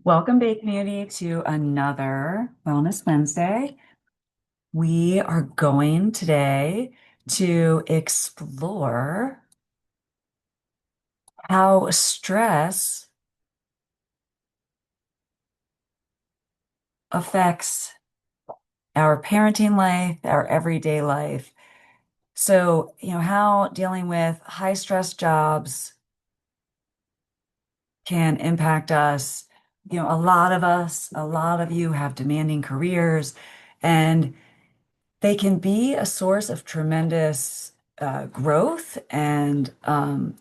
Welcome, Bay Community, to another Wellness Wednesday. We are going today to explore how stress affects our parenting life, our everyday life. So, how dealing with high stress jobs can impact us. A lot of us, a lot of you have demanding careers, and they can be a source of tremendous growth and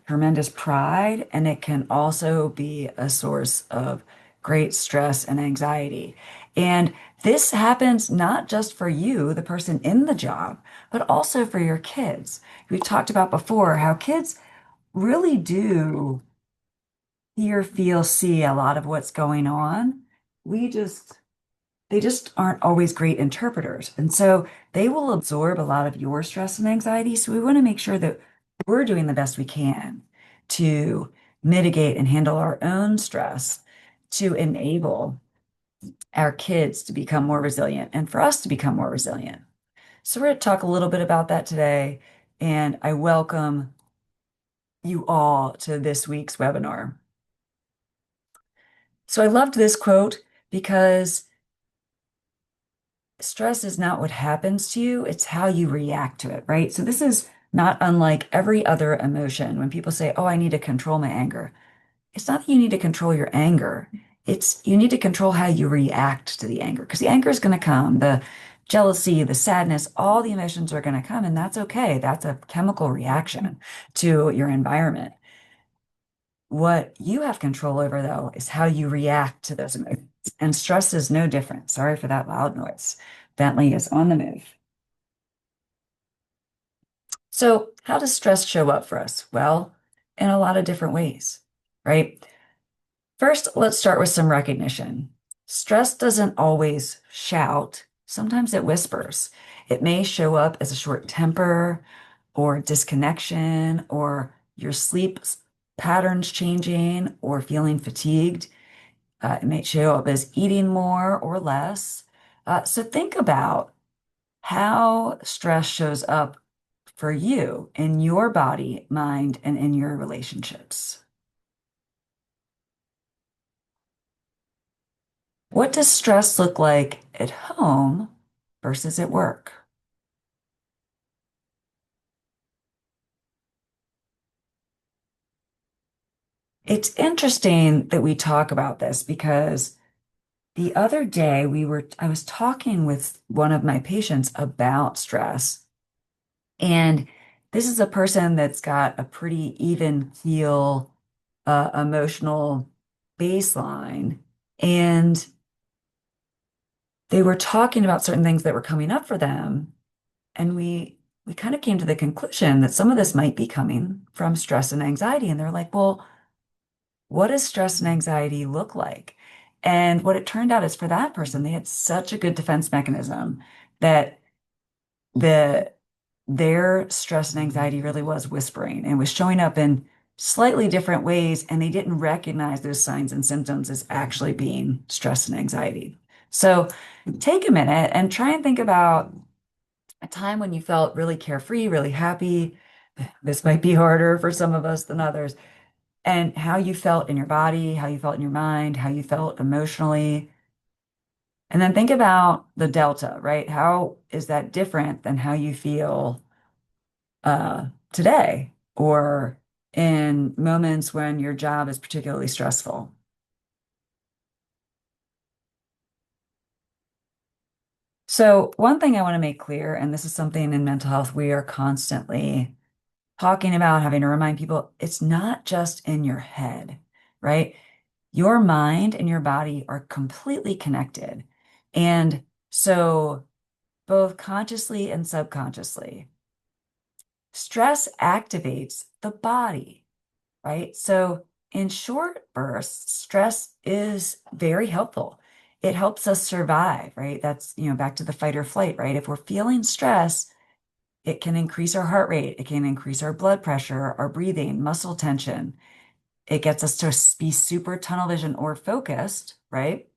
tremendous pride, and it can also be a source of great stress and anxiety. And this happens not just for you, the person in the job, but also for your kids. We've talked about before how kids really do hear, feel, see a lot of what's going on. We just they just aren't always great interpreters. And so they will absorb a lot of your stress and anxiety. So we want to make sure that we're doing the best we can to mitigate and handle our own stress to enable our kids to become more resilient and for us to become more resilient. So we're going to talk a little bit about that today. And I welcome you all to this week's webinar. So I loved this quote because stress is not what happens to you, it's how you react to it, right? So this is not unlike every other emotion. When people say, "Oh, I need to control my anger," it's not that you need to control your anger. It's you need to control how you react to the anger because the anger is going to come. The jealousy, the sadness, all the emotions are going to come, and that's okay. That's a chemical reaction to your environment. What you have control over, though, is how you react to those emotions. And stress is no different. Sorry for that loud noise. Bentley is on the move. So, how does stress show up for us? Well, in a lot of different ways, right? First, let's start with some recognition. Stress doesn't always shout, sometimes it whispers. It may show up as a short temper or disconnection or your sleep patterns changing or feeling fatigued. It may show up as eating more or less. So think about how stress shows up for you in your body, mind, and in your relationships. What does stress look like at home versus at work? It's interesting that we talk about this because the other day I was talking with one of my patients about stress. And this is a person that's got a pretty even keel emotional baseline. And they were talking about certain things that were coming up for them. And we kind of came to the conclusion that some of this might be coming from stress and anxiety. And they're like, well, what does stress and anxiety look like? And what it turned out is for that person, they had such a good defense mechanism that the their stress and anxiety really was whispering and was showing up in slightly different ways, and they didn't recognize those signs and symptoms as actually being stress and anxiety. So take a minute and try and think about a time when you felt really carefree, really happy. This might be harder for some of us than others, and how you felt in your body, how you felt in your mind, how you felt emotionally. And then think about the delta, right? How is that different than how you feel today or in moments when your job is particularly stressful? So, one thing I want to make clear, and this is something in mental health we are constantly talking about, having to remind people, it's not just in your head, right? Your mind and your body are completely connected. And so, both consciously and subconsciously, stress activates the body, right? So, in short bursts, stress is very helpful. It helps us survive, right? That's, back to the fight or flight, right? If we're feeling stress, it can increase our heart rate, it can increase our blood pressure, our breathing, muscle tension. It gets us to be super tunnel vision or focused, right?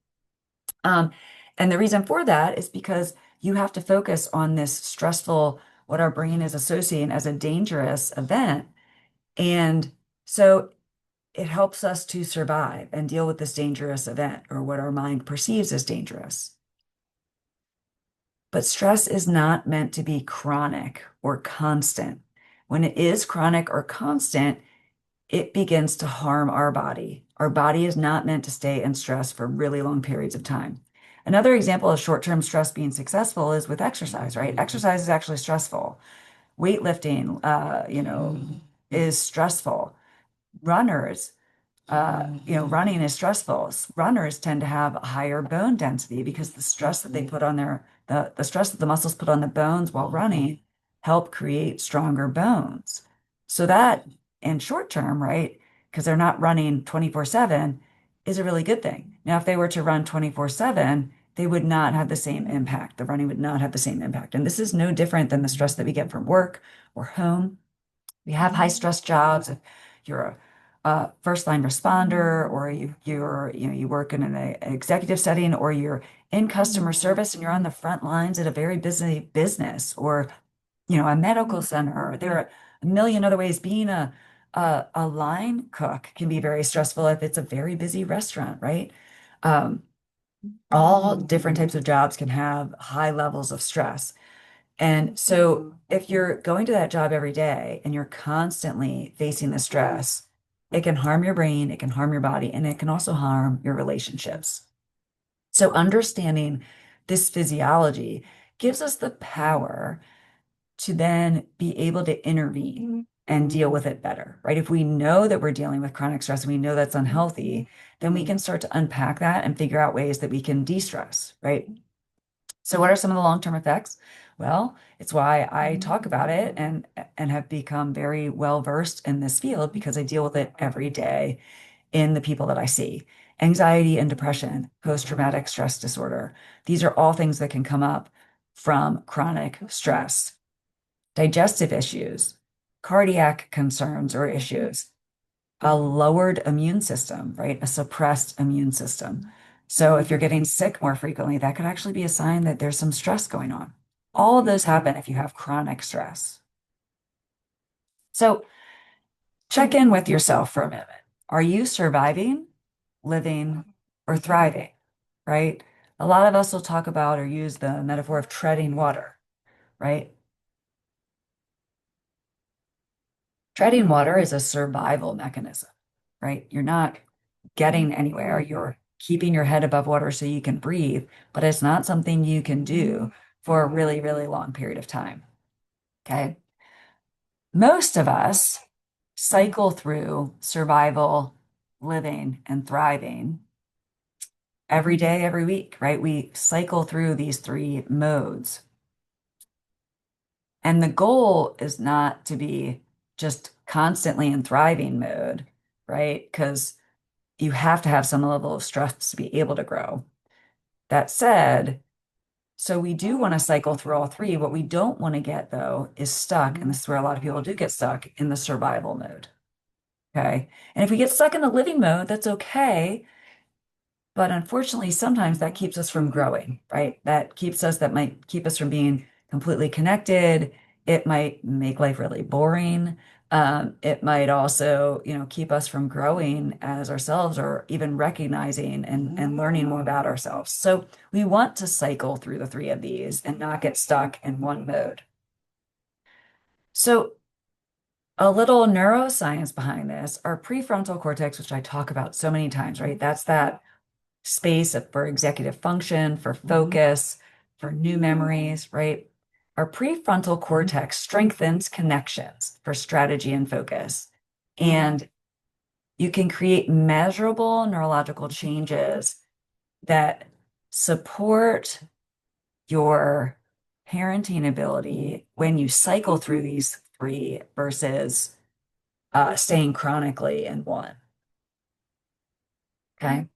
Um, and the reason for that is because you have to focus on this stressful, what our brain is associating as a dangerous event. And so it helps us to survive and deal with this dangerous event or what our mind perceives as dangerous. But stress is not meant to be chronic or constant. When it is chronic or constant, it begins to harm our body. Our body is not meant to stay in stress for really long periods of time. Another example of short-term stress being successful is with exercise, right? Exercise is actually stressful. Weightlifting, is stressful. Runners running is stressful. Runners tend to have a higher bone density because the stress that they put on the stress that the muscles put on the bones while running help create stronger bones. So that in short term, right, because they're not running 24/7 is a really good thing. Now, if they were to run 24/7, they would not have the same impact. The running would not have the same impact. And this is no different than the stress that we get from work or home. We have high stress jobs. If you're a first line responder, or you work in an executive setting, or you're in customer service and you're on the front lines at a very busy business, or a medical center. There are a million other ways. Being a line cook can be very stressful if it's a very busy restaurant, right? Um, all different types of jobs can have high levels of stress. And so if you're going to that job every day and you're constantly facing the stress, it can harm your brain, it can harm your body, and it can also harm your relationships. So understanding this physiology gives us the power to then be able to intervene and deal with it better, right? If we know that we're dealing with chronic stress and we know that's unhealthy, then we can start to unpack that and figure out ways that we can de-stress, right? So what are some of the long-term effects? Well, it's why I talk about it and have become very well versed in this field because I deal with it every day in the people that I see. Anxiety and depression, post-traumatic stress disorder. These are all things that can come up from chronic stress. Digestive issues, cardiac concerns or issues, a lowered immune system, right? A suppressed immune system. So if you're getting sick more frequently, that could actually be a sign that there's some stress going on. All of those happen if you have chronic stress. So check in with yourself for a minute. Are you surviving, living, or thriving? Right? A lot of us will talk about or use the metaphor of treading water, right? Treading water is a survival mechanism, right? You're not getting anywhere. You're keeping your head above water so you can breathe, but it's not something you can do for a really, really long period of time. Okay. Most of us cycle through survival, living, and thriving every day, every week, right? We cycle through these three modes. And the goal is not to be just constantly in thriving mode, right? Because you have to have some level of stress to be able to grow. That said, so we do want to cycle through all three. What we don't want to get, though, is stuck. And this is where a lot of people do get stuck in the survival mode. Okay. And if we get stuck in the living mode, that's okay. But unfortunately, sometimes that keeps us from growing, right? That might keep us from being completely connected. It might make life really boring. It might also, keep us from growing as ourselves or even recognizing and learning more about ourselves. So we want to cycle through the three of these and not get stuck in one mode. So a little neuroscience behind this, our prefrontal cortex, which I talk about so many times, right? That's that space for executive function, for focus, for new memories, right? Our prefrontal cortex strengthens connections for strategy and focus. And you can create measurable neurological changes that support your parenting ability when you cycle through these three versus staying chronically in one. Okay.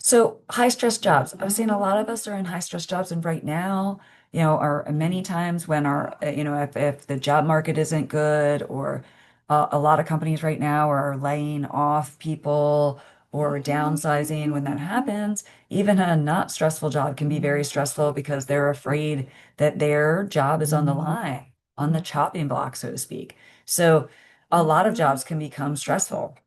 So high stress jobs. I was saying a lot of us are in high stress jobs, and right now, are many times when if the job market isn't good, or A lot of companies right now are laying off people or downsizing. When that happens, even a not stressful job can be very stressful because they're afraid that their job is on the line, on the chopping block, so to speak. So a lot of jobs can become stressful.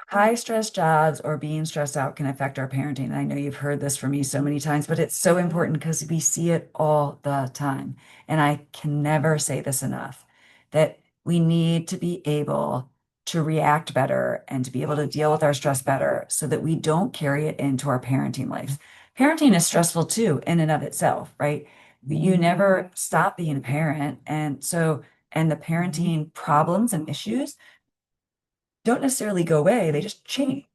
High stress jobs or being stressed out can affect our parenting. I know you've heard this from me so many times, but it's so important because we see it all the time. And I can never say this enough that we need to be able to react better and to be able to deal with our stress better so that we don't carry it into our parenting lives. Parenting is stressful too, in and of itself, right? You never stop being a parent. And the parenting problems and issues don't necessarily go away, they just change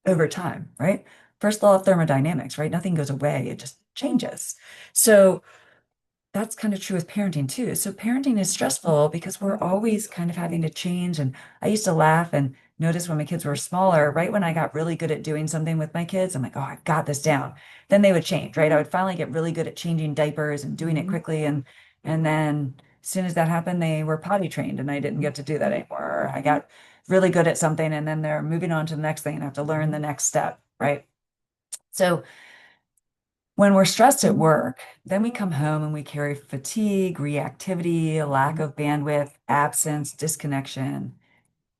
over time, right? First law of thermodynamics, right? Nothing goes away, it just changes. So that's kind of true with parenting too. So parenting is stressful because we're always kind of having to change. And I used to laugh and notice when my kids were smaller, right when I got really good at doing something with my kids, I'm like, oh, I've got this down. Then they would change, right? I would finally get really good at changing diapers and doing it quickly. And then as soon as that happened, they were potty trained and I didn't get to do that anymore. Or I got really good at something and then they're moving on to the next thing and have to learn the next step, right? So when we're stressed at work, then we come home and we carry fatigue, reactivity, a lack of bandwidth, absence, disconnection,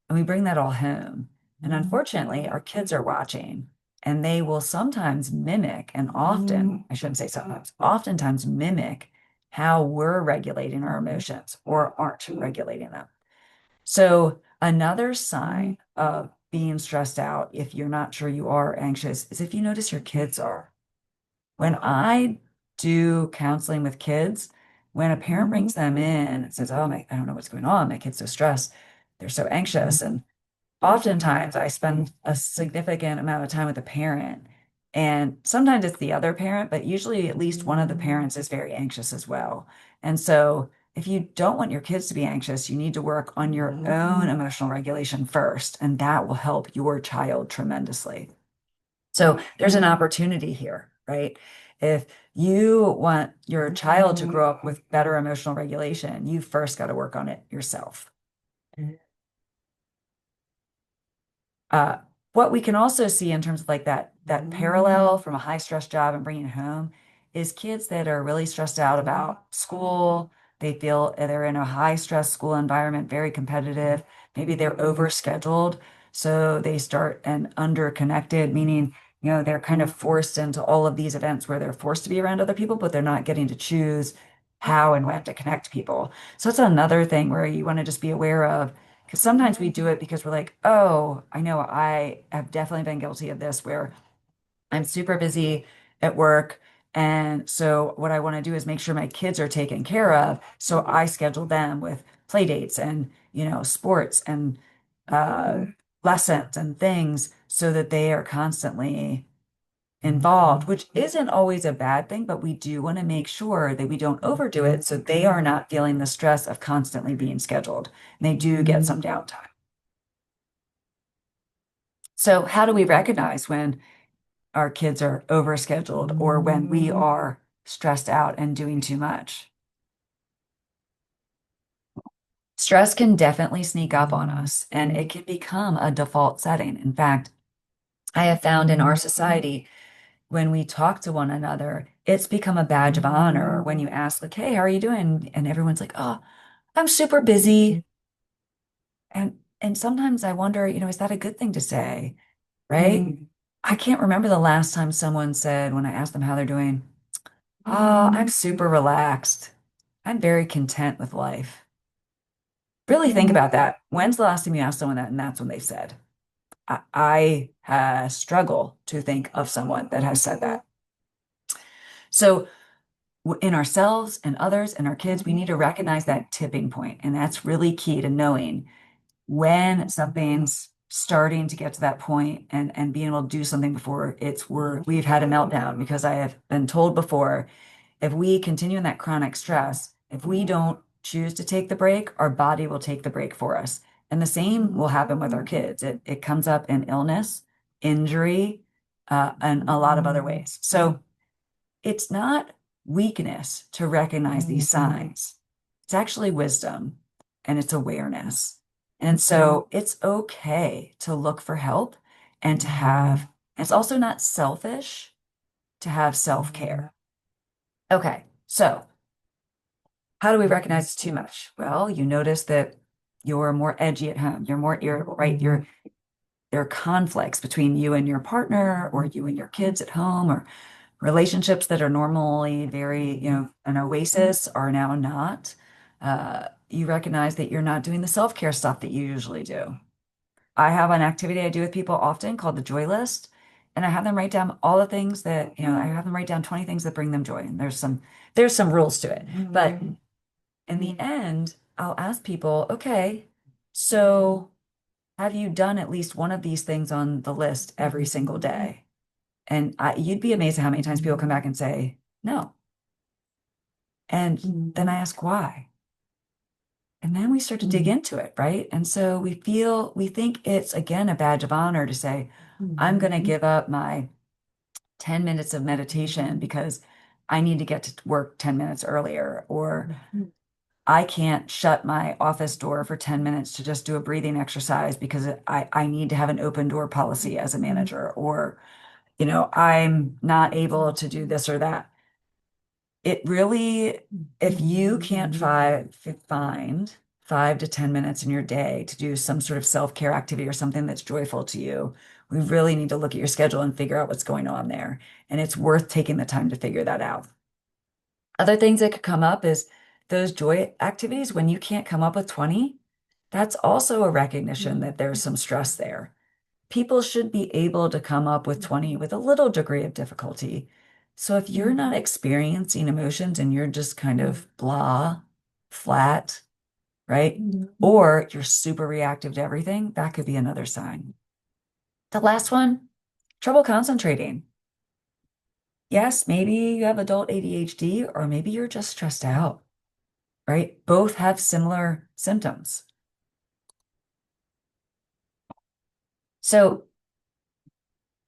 and we bring that all home. And unfortunately, our kids are watching and they will sometimes mimic, and often, I shouldn't say sometimes, oftentimes mimic how we're regulating our emotions or aren't regulating them. So, another sign of being stressed out, if you're not sure you are anxious, is if you notice your kids are. When I do counseling with kids, when a parent brings them in and says, "Oh, I don't know what's going on. My kid's so stressed. They're so anxious." And oftentimes I spend a significant amount of time with the parent. And sometimes it's the other parent, but usually at least one of the parents is very anxious as well. And so if you don't want your kids to be anxious, you need to work on your own emotional regulation first, and that will help your child tremendously. So there's an opportunity here, right? If you want your child to grow up with better emotional regulation, you first got to work on it yourself. Uh, what we can also see in terms of like that parallel from a high stress job and bringing it home is kids that are really stressed out about school. They feel they're in a high stress school environment, very competitive. Maybe they're overscheduled, so they start and underconnected, meaning they're kind of forced into all of these events where they're forced to be around other people, but they're not getting to choose how and when to connect people. So it's another thing where you want to just be aware of because sometimes we do it because we're like, oh, I know I have definitely been guilty of this where I'm super busy at work. And so what I want to do is make sure my kids are taken care of. So I schedule them with play dates and, sports and uh, lessons and things so that they are constantly involved, which isn't always a bad thing, but we do want to make sure that we don't overdo it so they are not feeling the stress of constantly being scheduled. And they do get some downtime. So, how do we recognize when our kids are overscheduled or when we are stressed out and doing too much? Stress can definitely sneak up on us and it can become a default setting. In fact, I have found in our society, when we talk to one another, it's become a badge of honor when you ask, like, hey, how are you doing? And everyone's like, oh, I'm super busy. And sometimes I wonder, is that a good thing to say? Right? I can't remember the last time someone said when I asked them how they're doing, oh, I'm super relaxed. I'm very content with life. Really think about that. When's the last time you asked someone that and that's when they said? I struggle to think of someone that has said that. So in ourselves and others and our kids, we need to recognize that tipping point. And that's really key to knowing when something's starting to get to that point and being able to do something before we've had a meltdown. Because I have been told before, if we continue in that chronic stress, if we don't choose to take the break, our body will take the break for us. And the same will happen with our kids. It comes up in illness, injury, and a lot of other ways. So it's not weakness to recognize these signs. It's actually wisdom. and it's awareness. And so it's okay to look for help and to have, it's also not selfish to have self-care. Okay, so how do we recognize it's too much? Well, you notice that you're more edgy at home, you're more irritable, right? There are conflicts between you and your partner or you and your kids at home, or relationships that are normally very, an oasis are now not. You recognize that you're not doing the self-care stuff that you usually do. I have an activity I do with people often called the joy list. And I have them write down all the things that, I have them write down 20 things that bring them joy. And there's some rules to it. But in the end, I'll ask people, okay, so have you done at least one of these things on the list every single day? And you'd be amazed at how many times people come back and say, no. And then I ask why. And then we start to dig into it, right? And so we think it's again a badge of honor to say, I'm going to give up my 10 minutes of meditation because I need to get to work 10 minutes earlier, or I can't shut my office door for 10 minutes to just do a breathing exercise because I need to have an open door policy as a manager, or, I'm not able to do this or that. It really, if you can't find 5 to 10 minutes in your day to do some sort of self-care activity or something that's joyful to you, we really need to look at your schedule and figure out what's going on there. And it's worth taking the time to figure that out. Other things that could come up is those joy activities, when you can't come up with 20, that's also a recognition that there's some stress there. People should be able to come up with 20 with a little degree of difficulty. So if you're not experiencing emotions and you're just kind of blah, flat, right? Or you're super reactive to everything, that could be another sign. The last one, trouble concentrating. Yes, maybe you have adult ADHD, or maybe you're just stressed out, right? Both have similar symptoms. So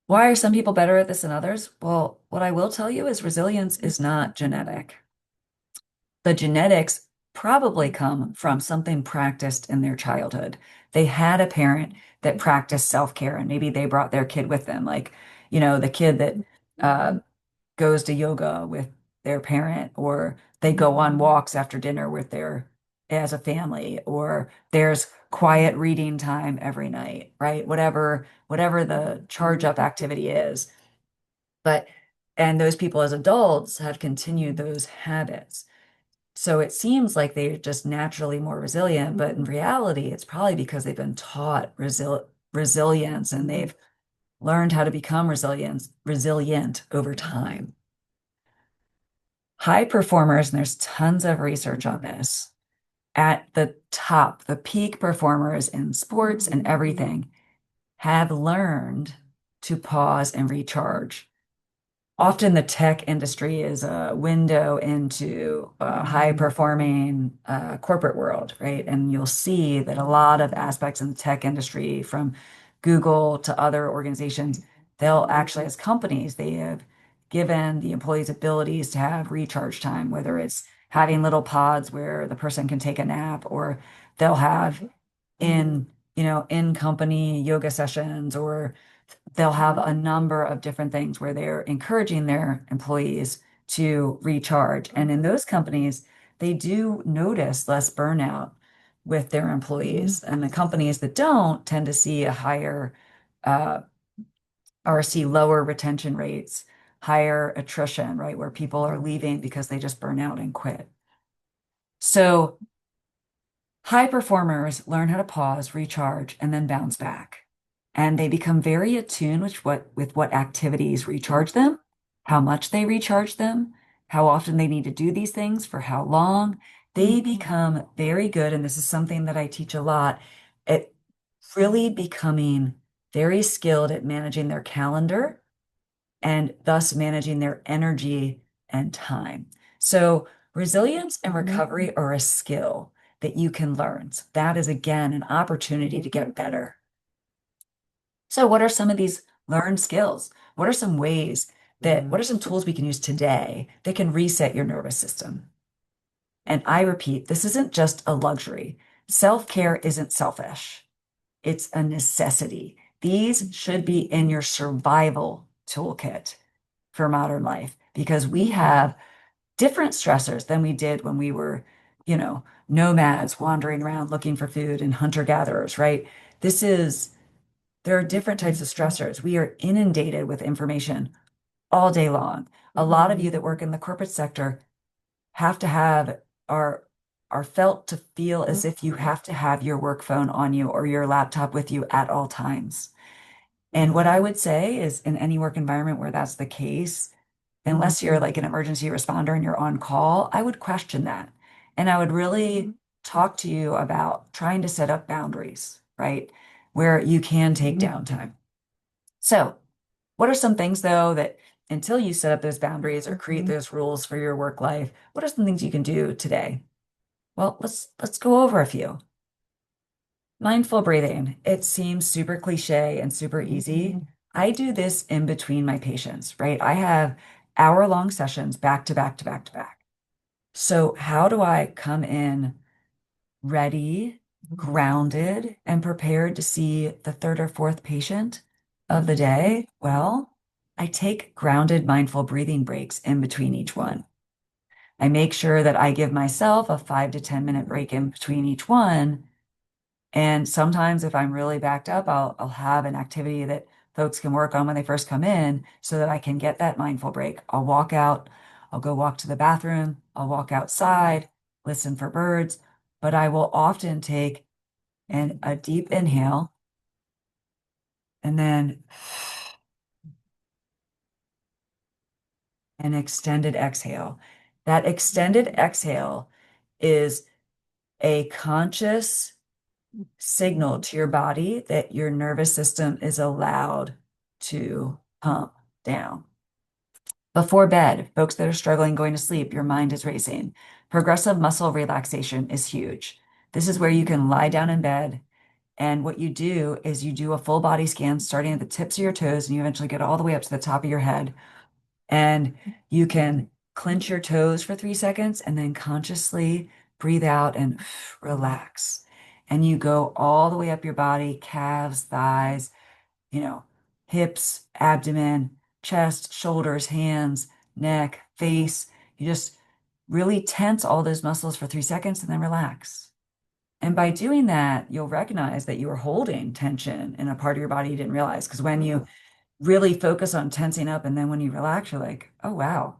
why are some people better at this than others? Well, what I will tell you is resilience is not genetic. The genetics probably come from something practiced in their childhood. They had a parent that practiced self-care, and maybe they brought their kid with them, like, the kid that uh, goes to yoga with their parent, or they go on walks after dinner with their as a family, or there's quiet reading time every night, right? Whatever the charge up activity is. But and those people as adults have continued those habits. So it seems like they're just naturally more resilient, but in reality, it's probably because they've been taught resilience and they've learned how to become resilient over time. High performers, and there's tons of research on this, at the top, the peak performers in sports and everything have learned to pause and recharge. Often the tech industry is a window into a high performing corporate world, right? And you'll see that a lot of aspects in the tech industry, from Google to other organizations, they'll actually, as companies, they have given the employees abilities to have recharge time, whether it's having little pods where the person can take a nap, or they'll have in, in company yoga sessions, or they'll have a number of different things where they're encouraging their employees to recharge. And in those companies, they do notice less burnout with their employees. And the companies that don't tend to see a higher uh, or see lower retention rates, higher attrition, right? Where people are leaving because they just burn out and quit. So high performers learn how to pause, recharge, and then bounce back. And they become very attuned with what activities recharge them, how much they recharge them, how often they need to do these things, for how long. They become very good, and this is something that I teach a lot, at really becoming very skilled at managing their calendar and thus managing their energy and time. So resilience and recovery are a skill that you can learn. So that is, again, an opportunity to get better. So what are some of these learned skills? What are some what are some tools we can use today that can reset your nervous system? And I repeat, this isn't just a luxury. Self-care isn't selfish. It's a necessity. These should be in your survival toolkit for modern life because we have different stressors than we did when we were, nomads wandering around looking for food and hunter-gatherers, right? This is, there are different types of stressors. We are inundated with information all day long. A lot of you that work in the corporate sector have to have are are felt to feel as if you have to have your work phone on you or your laptop with you at all times. And what I would say is in any work environment where that's the case, unless you're like an emergency responder and you're on call, I would question that. And I would really talk to you about trying to set up boundaries, right? Where you can take downtime. So, what are some things though that until you set up those boundaries or create those rules for your work life, what are some things you can do today? Well, let's go over a few. Mindful breathing. It seems super cliche and super easy. I do this in between my patients, right? I have hour-long sessions back to back to back to back. So how do I come in ready, grounded, and prepared to see the third or fourth patient of the day? Well, I take grounded, mindful breathing breaks in between each one. I make sure that I give myself a 5 to 10 minute break in between each one. And sometimes if I'm really backed up, I'll have an activity that folks can work on when they first come in so that I can get that mindful break. I'll walk out, I'll go walk to the bathroom, I'll walk outside, listen for birds, but I will often take a deep inhale and then an extended exhale. That extended exhale is a conscious signal to your body that your nervous system is allowed to pump down. Before bed, folks that are struggling going to sleep, your mind is racing. Progressive muscle relaxation is huge. This is where you can lie down in bed, and what you do is you do a full body scan starting at the tips of your toes, and you eventually get all the way up to the top of your head. And you can clench your toes for 3 seconds and then consciously breathe out and relax. And you go all the way up your body, calves, thighs, you know, hips, abdomen, chest, shoulders, hands, neck, face. You just really tense all those muscles for 3 seconds and then relax. And by doing that, you'll recognize that you are holding tension in a part of your body you didn't realize. Because when you really focus on tensing up and then when you relax, you're like, oh wow,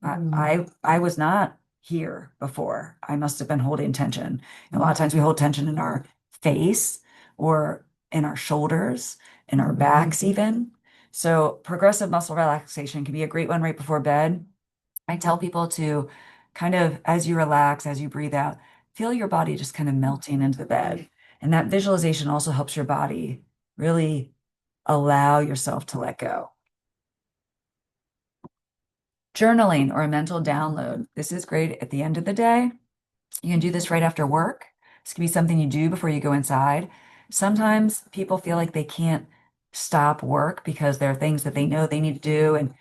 I was not here before. I must have been holding tension. And a lot of times we hold tension in our face or in our shoulders, in our backs even. So progressive muscle relaxation can be a great one right before bed. I tell people to kind of, as you relax, as you breathe out, feel your body just kind of melting into the bed. And that visualization also helps your body really allow yourself to let go. Journaling or a mental download. This is great at the end of the day. You can do this right after work. This can be something you do before you go inside. Sometimes people feel like they can't stop work because there are things that they know they need to do and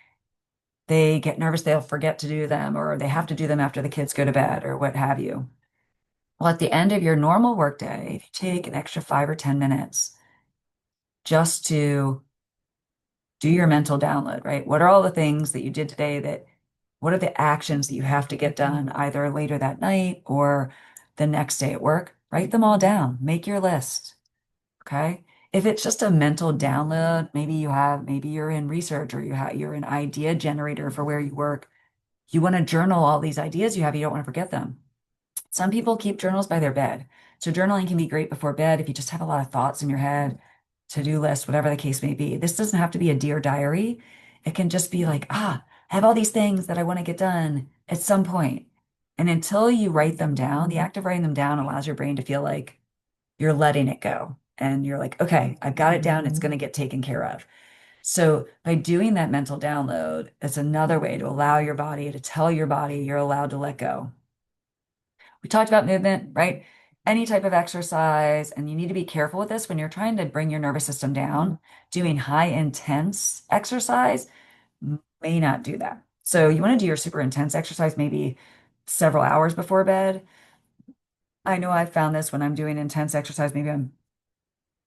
they get nervous they'll forget to do them or they have to do them after the kids go to bed or what have you. Well, at the end of your normal workday, if you take an extra 5 or 10 minutes just to do your mental download, right? What are all the things that you did today what are the actions that you have to get done either later that night or the next day at work? Write them all down. Make your list. Okay. If it's just a mental download, maybe you're in research or you're an idea generator for where you work. You want to journal all these ideas you have. You don't want to forget them. Some people keep journals by their bed. So journaling can be great before bed if you just have a lot of thoughts in your head, to-do list, whatever the case may be. This doesn't have to be a Dear Diary. It can just be like, I have all these things that I want to get done at some point. And until you write them down, the act of writing them down allows your brain to feel like you're letting it go. And you're like, okay, I've got it down. It's going to get taken care of. So by doing that mental download, it's another way to allow your body to tell your body you're allowed to let go. We talked about movement, right? Any type of exercise, and you need to be careful with this when you're trying to bring your nervous system down. Doing high intense exercise may not do that. So you want to do your super intense exercise maybe several hours before bed. I know I found this when I'm doing intense exercise. Maybe I'm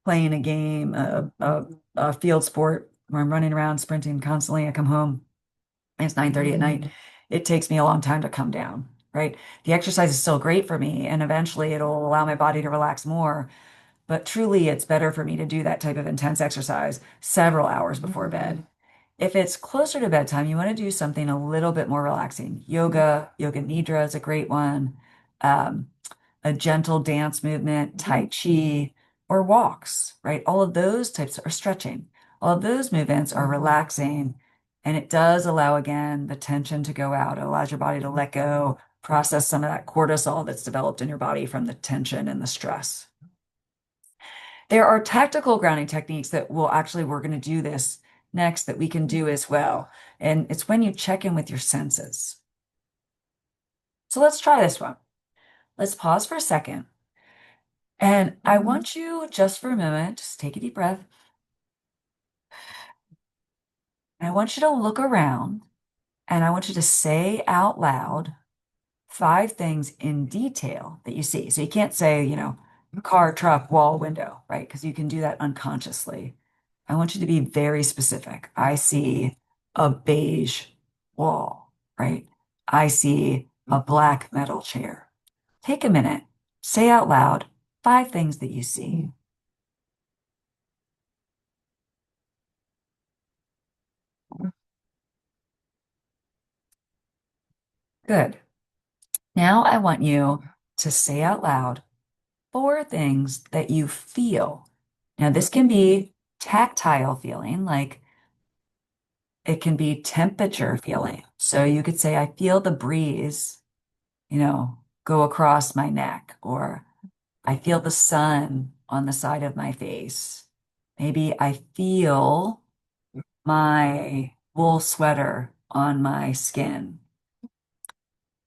playing a game, a field sport where I'm running around sprinting constantly. I come home and it's 9:30 at night. It takes me a long time to come down, right? The exercise is still great for me, and eventually it'll allow my body to relax more. But truly, it's better for me to do that type of intense exercise several hours before bed. If it's closer to bedtime, you want to do something a little bit more relaxing. Yoga nidra is a great one. Um, a gentle dance movement, tai chi, or walks, right? All of those types are stretching. All of those movements are relaxing, and it does allow, again, the tension to go out. It allows your body to let go, process some of that cortisol that's developed in your body from the tension and the stress. There are tactical grounding techniques that will actually, we're going to do this next, that we can do as well. And it's when you check in with your senses. So let's try this one. Let's pause for a second. And I want you just for a moment, just take a deep breath. And I want you to look around and I want you to say out loud 5 things in detail that you see. So you can't say, car, truck, wall, window, right? Because you can do that unconsciously. I want you to be very specific. I see a beige wall, right? I see a black metal chair. Take a minute, say out loud 5 things that you see. Good. Now I want you to say out loud 4 things that you feel. Now, this can be tactile feeling, like it can be temperature feeling. So you could say, I feel the breeze, go across my neck, or I feel the sun on the side of my face. Maybe I feel my wool sweater on my skin.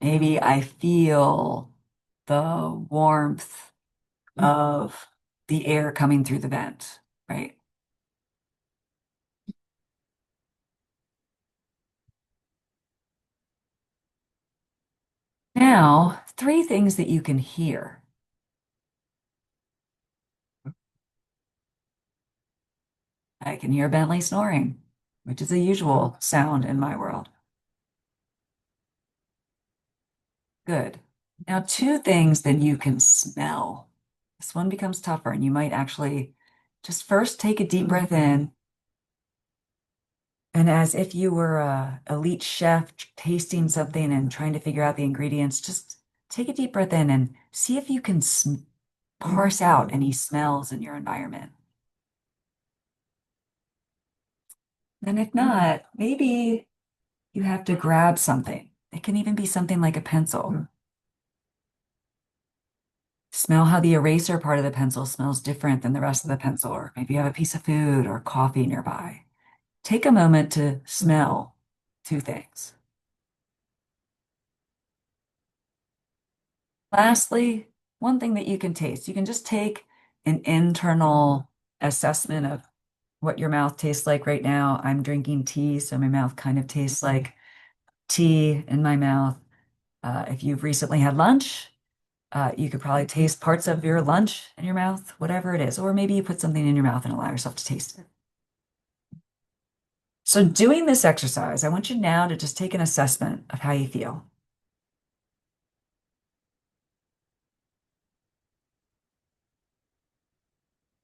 Maybe I feel the warmth of the air coming through the vent, right? Now, 3 things that you can hear. I can hear Bentley snoring, which is a usual sound in my world. Good. Now, 2 things that you can smell. This one becomes tougher, and you might actually just first take a deep breath in. And as if you were a elite chef tasting something and trying to figure out the ingredients, just take a deep breath in and see if you can parse out any smells in your environment. And if not, maybe you have to grab something. It can even be something like a pencil. Smell how the eraser part of the pencil smells different than the rest of the pencil, or maybe you have a piece of food or coffee nearby. Take a moment to smell 2 things. Lastly, one thing that you can taste. You can just take an internal assessment of what your mouth tastes like right now. I'm drinking tea, so my mouth kind of tastes like tea in my mouth. If you've recently had lunch, you could probably taste parts of your lunch in your mouth, whatever it is. Or maybe you put something in your mouth and allow yourself to taste it. So, doing this exercise, I want you now to just take an assessment of how you feel.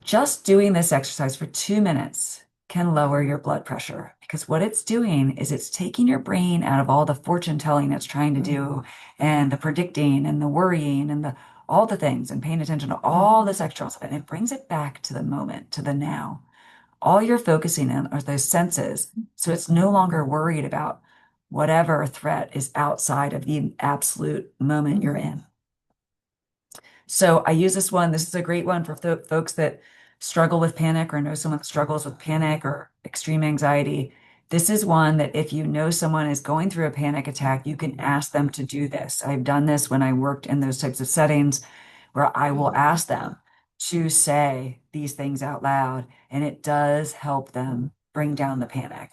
Just doing this exercise for 2 minutes can lower your blood pressure because what it's doing is it's taking your brain out of all the fortune telling it's trying to do and the predicting and the worrying and the all the things and paying attention to all this extra stuff and it brings it back to the moment, to the now. All you're focusing on are those senses. So it's no longer worried about whatever threat is outside of the absolute moment you're in. So I use this one. This is a great one for folks that struggle with panic or know someone that struggles with panic or extreme anxiety. This is one that if you know someone is going through a panic attack, you can ask them to do this. I've done this when I worked in those types of settings where I will ask them to say these things out loud, and it does help them bring down the panic.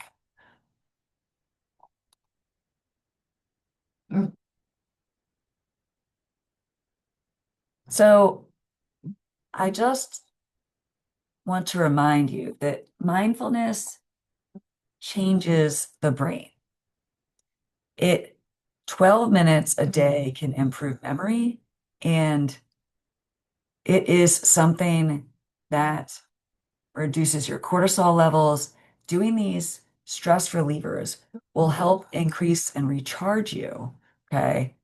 So I just want to remind you that mindfulness changes the brain. It 12 minutes a day can improve memory, and it is something that reduces your cortisol levels. Doing these stress relievers will help increase and recharge you. Okay.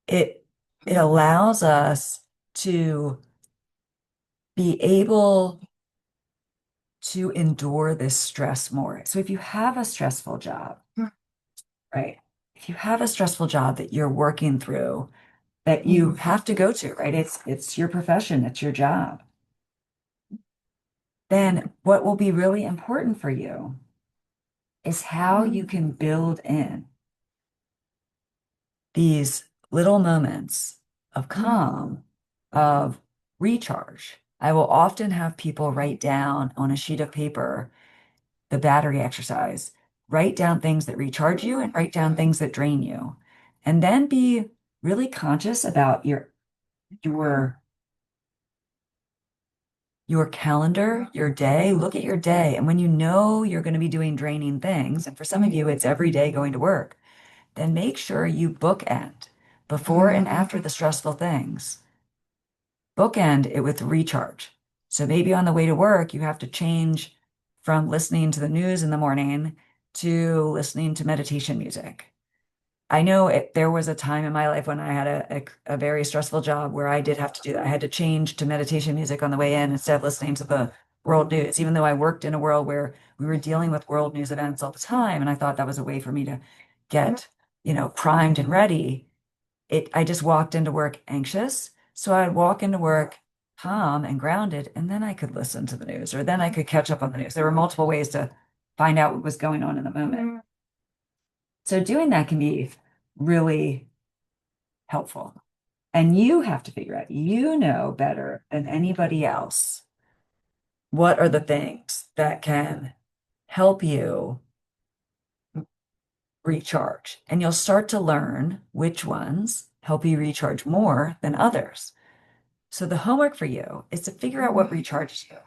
It it allows us to be able to endure this stress more. So if you have a stressful job, right? If you have a stressful job that you're working through, that you have to go to, right? It's your profession, it's your job. Then what will be really important for you is how you can build in these little moments of calm, of recharge. I will often have people write down on a sheet of paper the battery exercise. Write down things that recharge you and write down things that drain you. And then be really conscious about your your calendar, your day. Look at your day. And when you know you're going to be doing draining things, and for some of you it's every day going to work, then make sure you bookend before and after the stressful things. Bookend it with recharge. So maybe on the way to work, you have to change from listening to the news in the morning to listening to meditation music. I know there was a time in my life when I had a very stressful job where I did have to do that. I had to change to meditation music on the way in instead of listening to the world news, even though I worked in a world where we were dealing with world news events all the time. And I thought that was a way for me to get, primed and ready. I just walked into work anxious. So I'd walk into work calm and grounded, and then I could listen to the news, or then I could catch up on the news. There were multiple ways to find out what was going on in the moment. So doing that can be really helpful. And you have to figure out, you know better than anybody else, what are the things that can help you recharge. And you'll start to learn which ones help you recharge more than others. So the homework for you is to figure out what recharges you.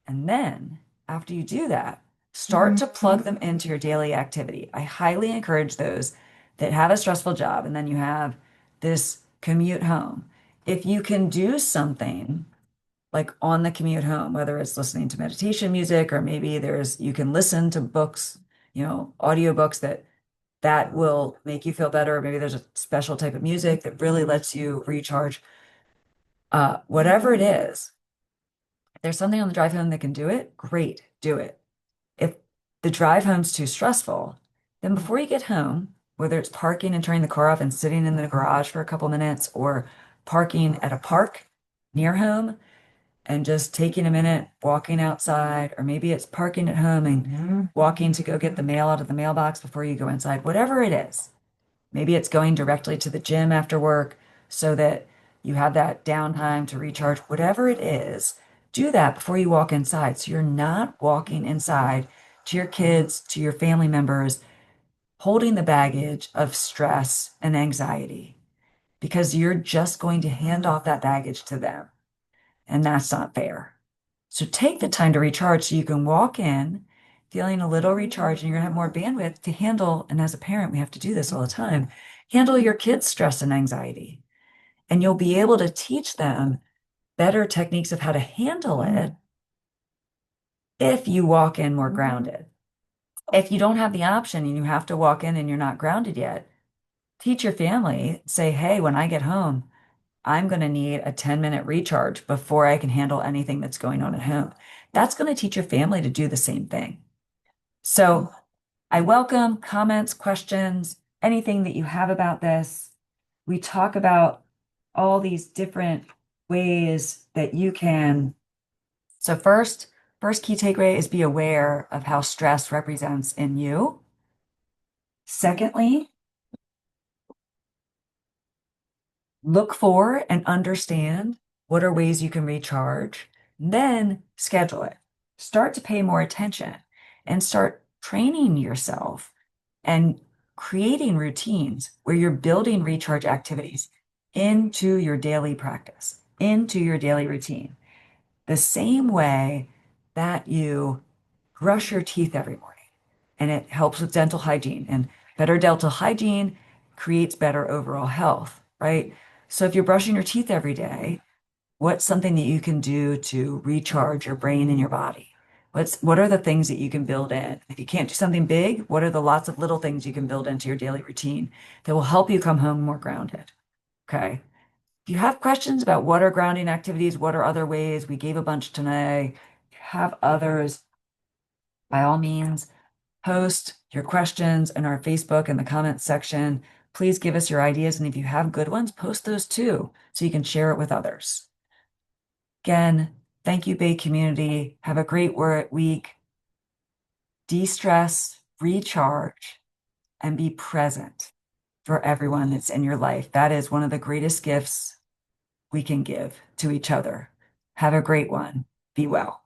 And then after you do that, start to plug them into your daily activity. I highly encourage those that have a stressful job and then you have this commute home. If you can do something like on the commute home, whether it's listening to meditation music or maybe you can listen to books, audiobooks that will make you feel better. Or maybe there's a special type of music that really lets you recharge. Whatever it is, if there's something on the drive home that can do it, great, do it. If the drive home's too stressful, then before you get home, whether it's parking and turning the car off and sitting in the garage for a couple minutes or parking at a park near home and just taking a minute, walking outside, or maybe it's parking at home and walking to go get the mail out of the mailbox before you go inside, whatever it is. Maybe it's going directly to the gym after work so that you have that downtime to recharge, whatever it is. Do that before you walk inside. So you're not walking inside to your kids, to your family members, holding the baggage of stress and anxiety because you're just going to hand off that baggage to them. And that's not fair. So take the time to recharge so you can walk in feeling a little recharged and you're gonna have more bandwidth to handle. And as a parent, we have to do this all the time, handle your kids' stress and anxiety. And you'll be able to teach them better techniques of how to handle it if you walk in more grounded. If you don't have the option and you have to walk in and you're not grounded yet, teach your family, say, hey, when I get home, I'm going to need a 10-minute recharge before I can handle anything that's going on at home. That's going to teach your family to do the same thing. So I welcome comments, questions, anything that you have about this. We talk about all these different ways that you can. So first key takeaway is be aware of how stress represents in you. Secondly, look for and understand what are ways you can recharge. Then schedule it. Start to pay more attention and start training yourself and creating routines where you're building recharge activities into your daily practice, into your daily routine. The same way that you brush your teeth every morning, and it helps with dental hygiene, and better dental hygiene creates better overall health, right? So if you're brushing your teeth every day, what's something that you can do to recharge your brain and your body? What are the things that you can build in? If you can't do something big, what are the lots of little things you can build into your daily routine that will help you come home more grounded? Okay. If you have questions about what are grounding activities, what are other ways, we gave a bunch today. If you have others, by all means, post your questions in our Facebook in the comments section. Please give us your ideas. And if you have good ones, post those too, so you can share it with others. Again, thank you, Bay community. Have a great week. De-stress, recharge, and be present for everyone that's in your life. That is one of the greatest gifts we can give to each other. Have a great one. Be well.